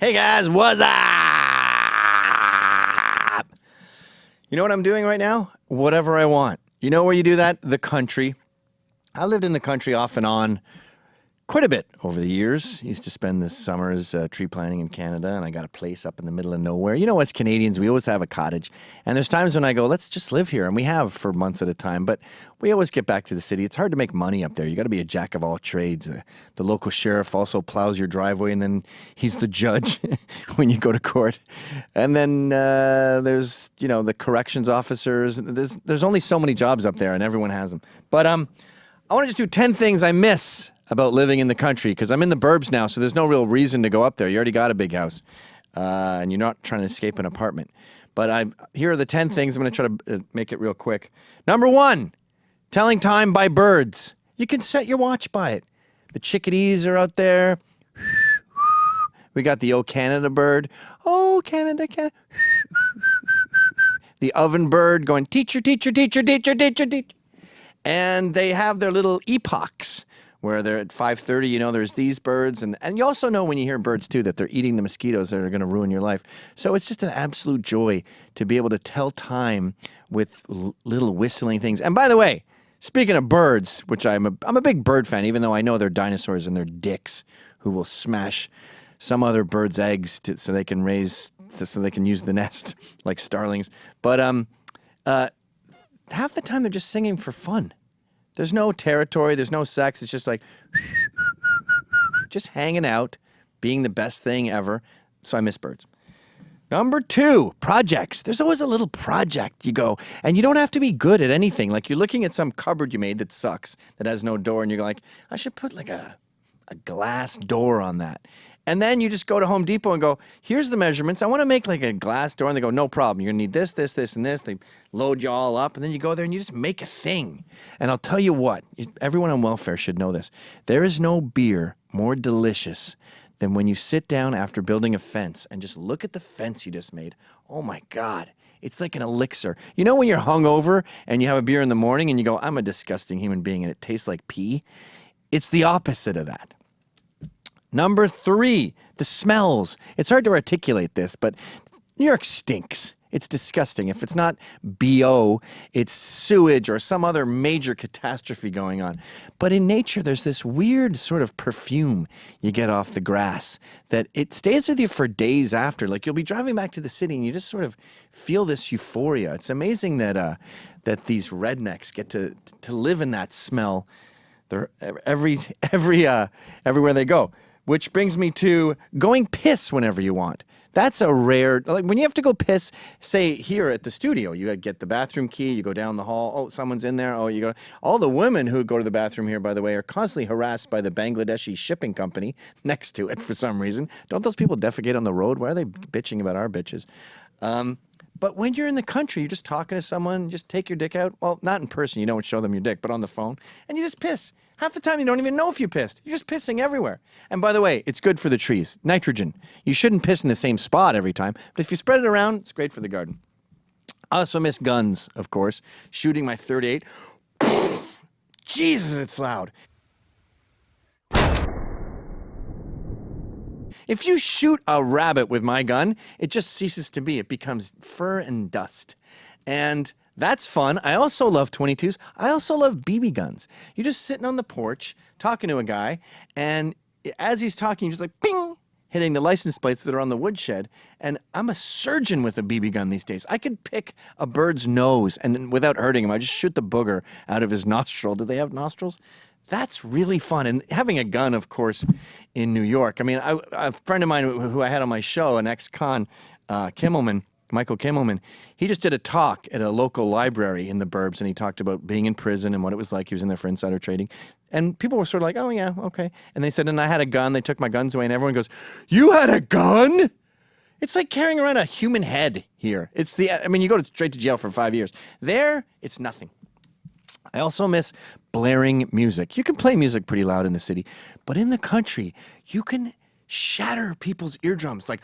Hey guys, what's up? You know what I'm doing right now? Whatever I want. You know where you do that? The country. I lived in the country off and on quite a bit over the years. Used to spend the summers tree planting in Canada, and I got a place up in the middle of nowhere. You know, as Canadians, we always have a cottage. And there's times when I go, let's just live here. And we have for months at a time. But we always get back to the city. It's hard to make money up there. You got to be a jack of all trades. The local sheriff also plows your driveway, and then he's the judge when you go to court. And then there's, you know, the corrections officers. There's only so many jobs up there, and everyone has them. But I want to just do 10 things I miss about living in the country, because I'm in the burbs now, so there's no real reason to go up there. You already got a big house, and you're not trying to escape an apartment. But here are the 10 things. I'm going to try to make it real quick. Number 1, telling time by birds. You can set your watch by it. The chickadees are out there. We got the O Canada bird. Oh, Canada, Canada. The oven bird going, teacher, teacher, teacher, teacher, teacher, teacher. And they have their little epochs, where they're at 5:30, you know, there's these birds. And you also know when you hear birds, too, that they're eating the mosquitoes that are going to ruin your life. So it's just an absolute joy to be able to tell time with little whistling things. And by the way, speaking of birds, which I'm a big bird fan, even though I know they're dinosaurs and they're dicks who will smash some other bird's eggs so they can use the nest like starlings. But half the time they're just singing for fun. There's no territory, there's no sex, it's just like just hanging out, being the best thing ever. So I miss birds. Number 2, projects. There's always a little project you go, and you don't have to be good at anything. Like you're looking at some cupboard you made that sucks, that has no door, and you're like, I should put like a glass door on that. And then you just go to Home Depot and go, here's the measurements. I want to make like a glass door. And they go, no problem. You're going to need this, this, this, and this. They load you all up. And then you go there and you just make a thing. And I'll tell you what, everyone on welfare should know this. There is no beer more delicious than when you sit down after building a fence and just look at the fence you just made. Oh my God. It's like an elixir. You know when you're hungover and you have a beer in the morning and you go, I'm a disgusting human being and it tastes like pee? It's the opposite of that. Number 3, the smells. It's hard to articulate this, but New York stinks. It's disgusting. If it's not BO, it's sewage or some other major catastrophe going on. But in nature, there's this weird sort of perfume you get off the grass that it stays with you for days after. Like you'll be driving back to the city and you just sort of feel this euphoria. It's amazing that that these rednecks get to live in that smell. They're everywhere they go. Which brings me to going piss whenever you want. That's a rare, like when you have to go piss, say here at the studio, you get the bathroom key, you go down the hall, oh, someone's in there, oh, you go. All the women who go to the bathroom here, by the way, are constantly harassed by the Bangladeshi shipping company next to it for some reason. Don't those people defecate on the road? Why are they bitching about our bitches? But when you're in the country, you're just talking to someone, just take your dick out. Well, not in person, you don't show them your dick, but on the phone, and you just piss. Half the time, you don't even know if you pissed. You're just pissing everywhere. And by the way, it's good for the trees. Nitrogen. You shouldn't piss in the same spot every time, but if you spread it around, it's great for the garden. I also miss guns, of course. Shooting my .38. Jesus, it's loud. If you shoot a rabbit with my gun, it just ceases to be. It becomes fur and dust. And that's fun. I also love .22s. I also love BB guns. You're just sitting on the porch talking to a guy, and as he's talking, you're just like, ping, hitting the license plates that are on the woodshed. And I'm a surgeon with a BB gun these days. I could pick a bird's nose, and without hurting him, I just shoot the booger out of his nostril. Do they have nostrils? That's really fun. And having a gun, of course, in New York. I mean, a friend of mine who I had on my show, an ex-con, Michael Kimmelman, he just did a talk at a local library in the burbs, and he talked about being in prison and what it was like. He was in there for insider trading. And people were sort of like, oh, yeah, okay. And they said, and I had a gun. They took my guns away, and everyone goes, you had a gun? It's like carrying around a human head here. You go straight to jail for 5 years. There, it's nothing. I also miss blaring music. You can play music pretty loud in the city, but in the country, you can shatter people's eardrums like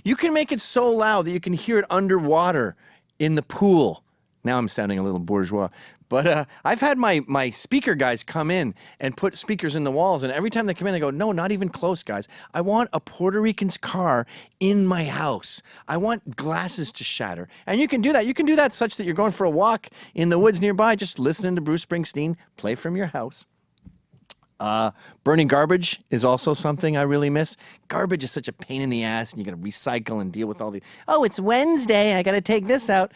you can make it so loud that you can hear it underwater in the pool Now I'm sounding a little bourgeois. But I've had my speaker guys come in and put speakers in the walls, and every time they come in, they go, no, not even close, guys. I want a Puerto Rican's car in my house. I want glasses to shatter. And you can do that. You can do that such that you're going for a walk in the woods nearby, just listening to Bruce Springsteen play from your house. Burning garbage is also something I really miss. Garbage is such a pain in the ass, and you got to recycle and deal with all the, oh, it's Wednesday, I got to take this out.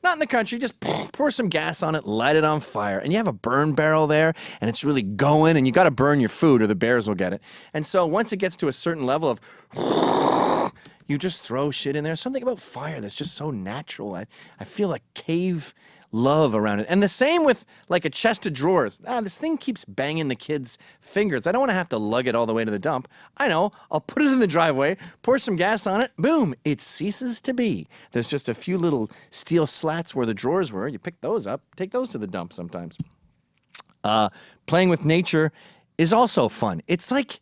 Not in the country, just pour some gas on it, light it on fire, and you have a burn barrel there, and it's really going, and you got to burn your food or the bears will get it. And so once it gets to a certain level of, you just throw shit in there. Something about fire that's just so natural. I feel like cave love around it. And the same with like a chest of drawers. This thing keeps banging the kids' fingers. I don't want to have to lug it all the way to the dump. I know. I'll put it in the driveway, pour some gas on it, boom, it ceases to be. There's just a few little steel slats where the drawers were. You pick those up, take those to the dump sometimes. Playing with nature is also fun. It's like,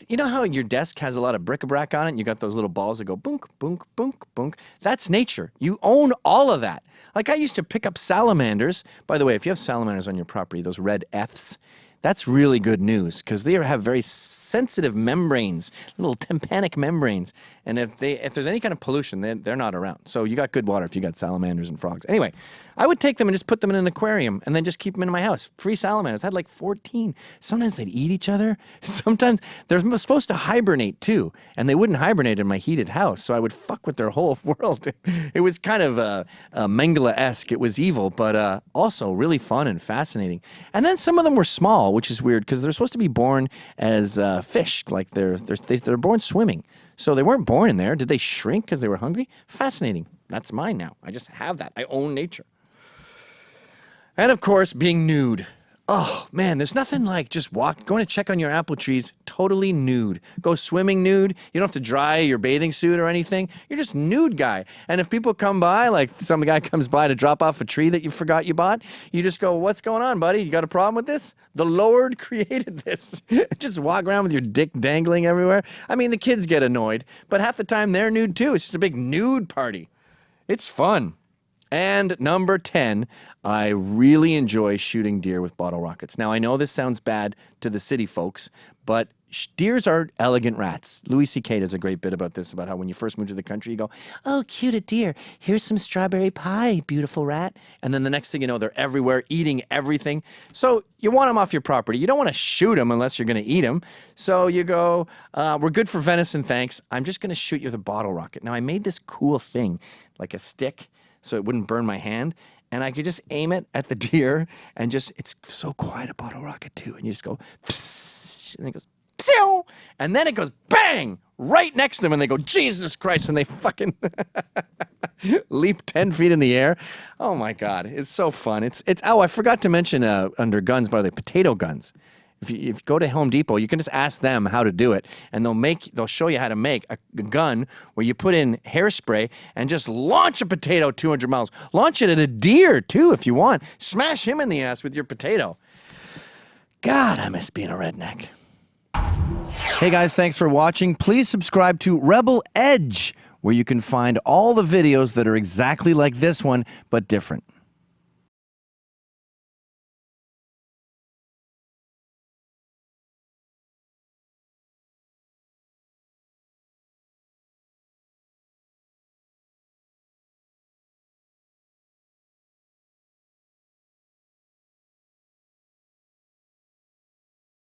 you know how your desk has a lot of bric-a-brac on it and you got those little balls that go boonk, boonk, boonk, boonk? That's nature. You own all of that. Like I used to pick up salamanders. By the way, if you have salamanders on your property, those red Fs, that's really good news because they have very sensitive membranes, little tympanic membranes. And if there's any kind of pollution, they're not around. So you got good water if you got salamanders and frogs. Anyway, I would take them and just put them in an aquarium and then just keep them in my house. Free salamanders. I had like 14. Sometimes they'd eat each other. Sometimes they're supposed to hibernate too. And they wouldn't hibernate in my heated house. So I would fuck with their whole world. It was kind of Mengele-esque. It was evil, but also really fun and fascinating. And then some of them were small, which is weird because they're supposed to be born as fish. Like they're born swimming. So they weren't born in there. Did they shrink because they were hungry? Fascinating. That's mine now. I just have that. I own nature. And of course, being nude. Oh, man, there's nothing like just going to check on your apple trees totally nude. Go swimming nude. You don't have to dry your bathing suit or anything. You're just nude guy. And if people come by, like some guy comes by to drop off a tree that you forgot you bought, you just go, what's going on, buddy? You got a problem with this? The Lord created this. Just walk around with your dick dangling everywhere. I mean, the kids get annoyed, but half the time they're nude too. It's just a big nude party. It's fun. And number 10, I really enjoy shooting deer with bottle rockets. Now, I know this sounds bad to the city folks, but deers are elegant rats. Louis C.K. does a great bit about this, about how when you first move to the country, you go, oh, cute, a deer. Here's some strawberry pie, beautiful rat. And then the next thing you know, they're everywhere eating everything. So you want them off your property. You don't want to shoot them unless you're going to eat them. So you go, we're good for venison, thanks. I'm just going to shoot you with a bottle rocket. Now, I made this cool thing, like a stick, so it wouldn't burn my hand. And I could just aim it at the deer and just, it's so quiet, a bottle rocket too. And you just go, psst, and it goes, psst, and then it goes bang right next to them and they go, Jesus Christ, and they fucking leap 10 feet in the air. Oh my God, it's so fun. Oh, I forgot to mention under guns, by the way, potato guns. If you go to Home Depot, you can just ask them how to do it, and they'll show you how to make a gun where you put in hairspray and just launch a potato 200 miles. Launch it at a deer, too, if you want. Smash him in the ass with your potato. God, I miss being a redneck. Hey, guys, thanks for watching. Please subscribe to Rebel Edge, where you can find all the videos that are exactly like this one, but different.